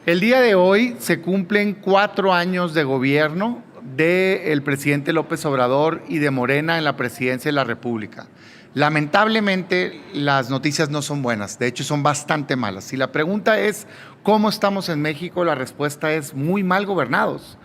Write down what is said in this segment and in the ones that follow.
El día de hoy se cumplen 4 años de gobierno del presidente López Obrador y de Morena en la presidencia de la República. Lamentablemente, las noticias no son buenas, de hecho son bastante malas. Si la pregunta es ¿cómo estamos en México?, la respuesta es muy mal gobernados.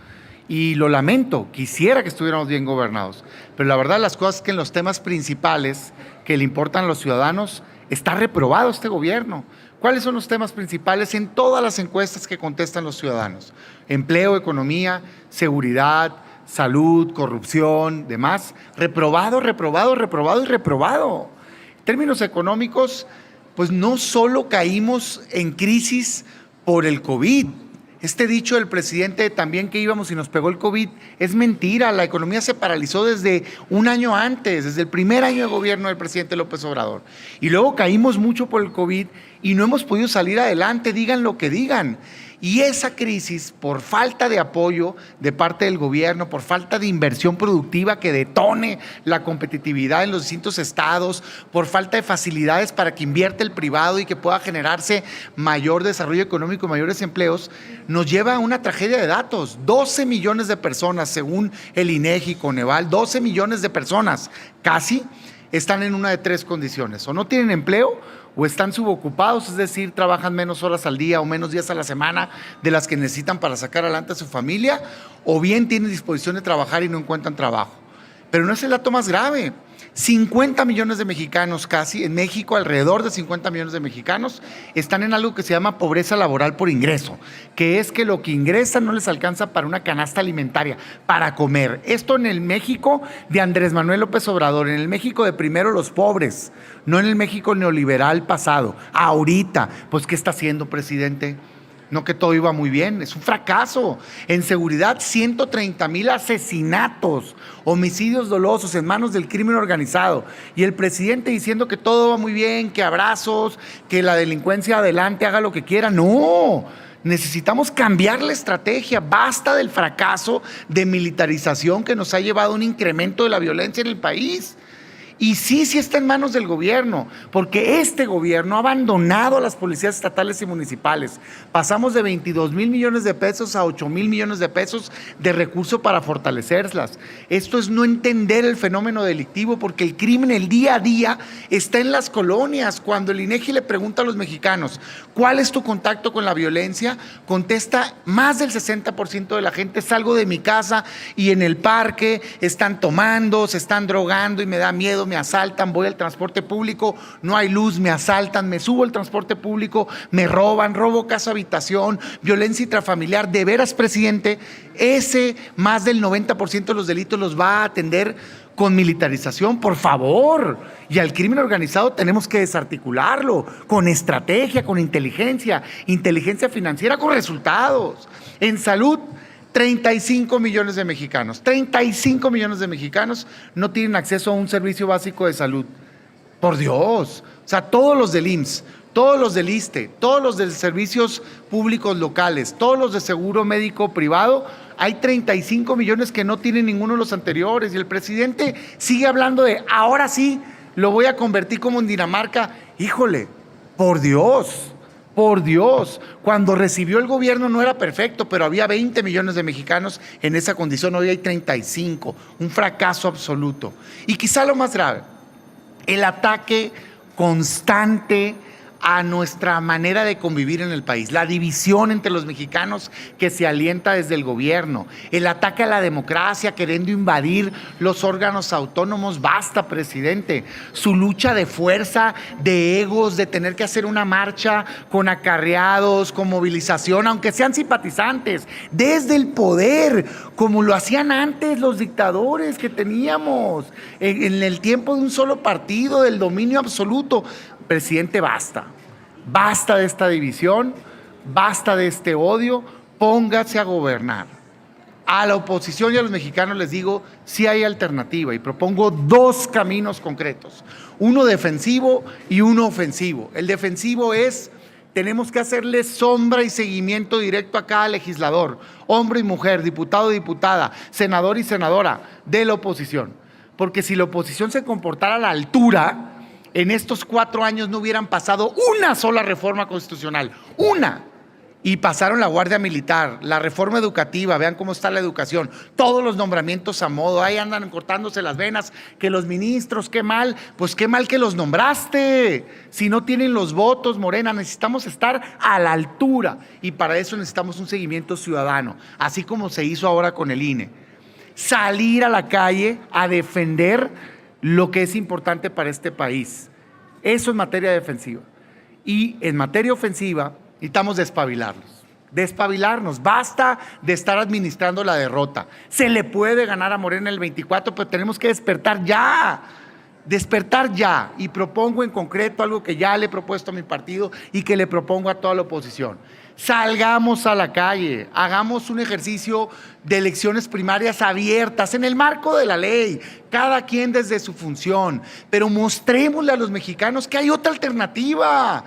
Y lo lamento, quisiera que estuviéramos bien gobernados, pero la verdad las cosas es que en los temas principales que le importan a los ciudadanos está reprobado este gobierno. ¿Cuáles son los temas principales en todas las encuestas que contestan los ciudadanos? Empleo, economía, seguridad, salud, corrupción, demás. Reprobado, reprobado, reprobado y reprobado. En términos económicos, pues no solo caímos en crisis por el COVID. Este dicho del presidente también que íbamos y nos pegó el COVID es mentira. La economía se paralizó desde un año antes, desde el primer año de gobierno del presidente López Obrador. Y luego caímos mucho por el COVID y no hemos podido salir adelante, digan lo que digan. Y esa crisis, por falta de apoyo de parte del gobierno, por falta de inversión productiva que detone la competitividad en los distintos estados, por falta de facilidades para que invierta el privado y que pueda generarse mayor desarrollo económico y mayores empleos, nos lleva a una tragedia de datos. 12 millones de personas, según el INEGI, Coneval, 12 millones de personas casi están en una de tres condiciones: o no tienen empleo, o están subocupados, es decir, trabajan menos horas al día o menos días a la semana de las que necesitan para sacar adelante a su familia, o bien tienen disposición de trabajar y no encuentran trabajo. Pero no es el dato más grave. 50 millones de mexicanos casi, en México alrededor de 50 millones de mexicanos están en algo que se llama pobreza laboral por ingreso, que es que lo que ingresan no les alcanza para una canasta alimentaria, para comer. Esto en el México de Andrés Manuel López Obrador, en el México de primero los pobres, no en el México neoliberal pasado. Ahorita, pues ¿qué está haciendo, presidente? No, que todo iba muy bien, es un fracaso. En seguridad, 130,000 asesinatos, homicidios dolosos en manos del crimen organizado. Y el presidente diciendo que todo va muy bien, que abrazos, que la delincuencia adelante, haga lo que quiera. No, necesitamos cambiar la estrategia. Basta del fracaso de militarización que nos ha llevado a un incremento de la violencia en el país. Y sí está en manos del gobierno, porque este gobierno ha abandonado a las policías estatales y municipales. Pasamos de 22,000 millones de pesos a 8,000 millones de pesos de recursos para fortalecerlas. Esto es no entender el fenómeno delictivo, porque el crimen el día a día está en las colonias. Cuando el INEGI le pregunta a los mexicanos, ¿cuál es tu contacto con la violencia?, contesta más del 60% de la gente: salgo de mi casa y en el parque están tomando, se están drogando y me da miedo, me asaltan, voy al transporte público, no hay luz, me asaltan, me subo al transporte público, me roban, robo casa habitación, violencia intrafamiliar. De veras, presidente, ese más del 90% de los delitos los va a atender con militarización, por favor. Y al crimen organizado tenemos que desarticularlo con estrategia, con inteligencia financiera, con resultados. En salud, 35 millones de mexicanos no tienen acceso a un servicio básico de salud. Por Dios, o sea, todos los del IMSS, todos los del ISSSTE, todos los de servicios públicos locales, todos los de seguro médico privado, hay 35 millones que no tienen ninguno de los anteriores. Y el presidente sigue hablando de ahora sí lo voy a convertir como en Dinamarca. Híjole, por Dios. Por Dios, cuando recibió el gobierno no era perfecto, pero había 20 millones de mexicanos en esa condición, hoy hay 35, un fracaso absoluto. Y quizá lo más grave, el ataque constante a nuestra manera de convivir en el país, la división entre los mexicanos que se alienta desde el gobierno, el ataque a la democracia queriendo invadir los órganos autónomos. Basta, presidente, su lucha de fuerza, de egos, de tener que hacer una marcha con acarreados, con movilización, aunque sean simpatizantes, desde el poder, como lo hacían antes los dictadores que teníamos en el tiempo de un solo partido, del dominio absoluto. Presidente, basta de esta división, basta de este odio, póngase a gobernar. A la oposición y a los mexicanos les digo, sí hay alternativa y propongo dos caminos concretos, uno defensivo y uno ofensivo. El defensivo es: tenemos que hacerle sombra y seguimiento directo a cada legislador, hombre y mujer, diputado y diputada, senador y senadora de la oposición, porque si la oposición se comportara a la altura, en estos 4 años no hubieran pasado una sola reforma constitucional, una. y pasaron la Guardia Militar, la reforma educativa, vean cómo está la educación, todos los nombramientos a modo, ahí andan cortándose las venas, que los ministros, qué mal, pues qué mal que los nombraste, si no tienen los votos, Morena, necesitamos estar a la altura y para eso necesitamos un seguimiento ciudadano, así como se hizo ahora con el INE. Salir a la calle a defender lo que es importante para este país. Eso en materia defensiva. Y en materia ofensiva, necesitamos despabilarnos, basta de estar administrando la derrota. Se le puede ganar a Morena el 24, pero tenemos que despertar ya, y propongo en concreto algo que ya le he propuesto a mi partido y que le propongo a toda la oposición. Salgamos a la calle, hagamos un ejercicio de elecciones primarias abiertas en el marco de la ley, cada quien desde su función, pero mostrémosle a los mexicanos que hay otra alternativa,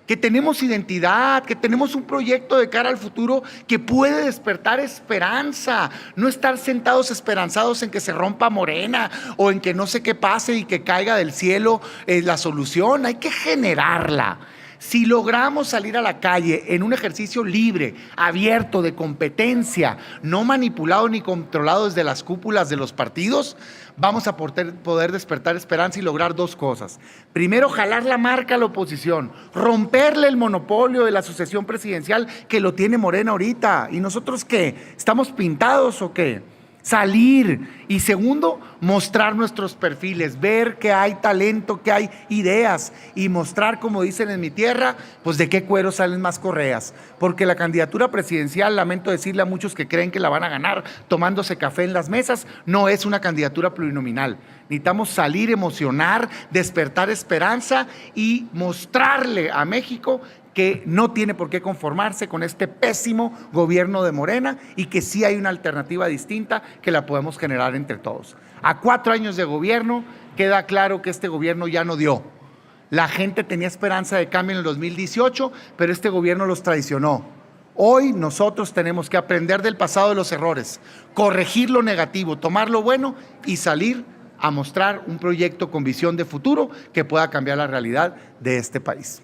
que tenemos identidad, que tenemos un proyecto de cara al futuro que puede despertar esperanza, no estar sentados esperanzados en que se rompa Morena o en que no sé qué pase y que caiga del cielo la solución, hay que generarla. Si logramos salir a la calle en un ejercicio libre, abierto, de competencia, no manipulado ni controlado desde las cúpulas de los partidos, vamos a poder despertar esperanza y lograr dos cosas. Primero, jalar la marca a la oposición, romperle el monopolio de la sucesión presidencial que lo tiene Morena ahorita. ¿Y nosotros qué? ¿Estamos pintados o qué? Salir. Y segundo, mostrar nuestros perfiles, ver que hay talento, que hay ideas y mostrar, como dicen en mi tierra, pues de qué cuero salen más correas. Porque la candidatura presidencial, lamento decirle a muchos que creen que la van a ganar tomándose café en las mesas, no es una candidatura plurinominal. Necesitamos salir, emocionar, despertar esperanza y mostrarle a México que no tiene por qué conformarse con este pésimo gobierno de Morena y que sí hay una alternativa distinta que la podemos generar entre todos. A 4 años de gobierno queda claro que este gobierno ya no dio. La gente tenía esperanza de cambio en el 2018, pero este gobierno los traicionó. Hoy nosotros tenemos que aprender del pasado de los errores, corregir lo negativo, tomar lo bueno y salir a mostrar un proyecto con visión de futuro que pueda cambiar la realidad de este país.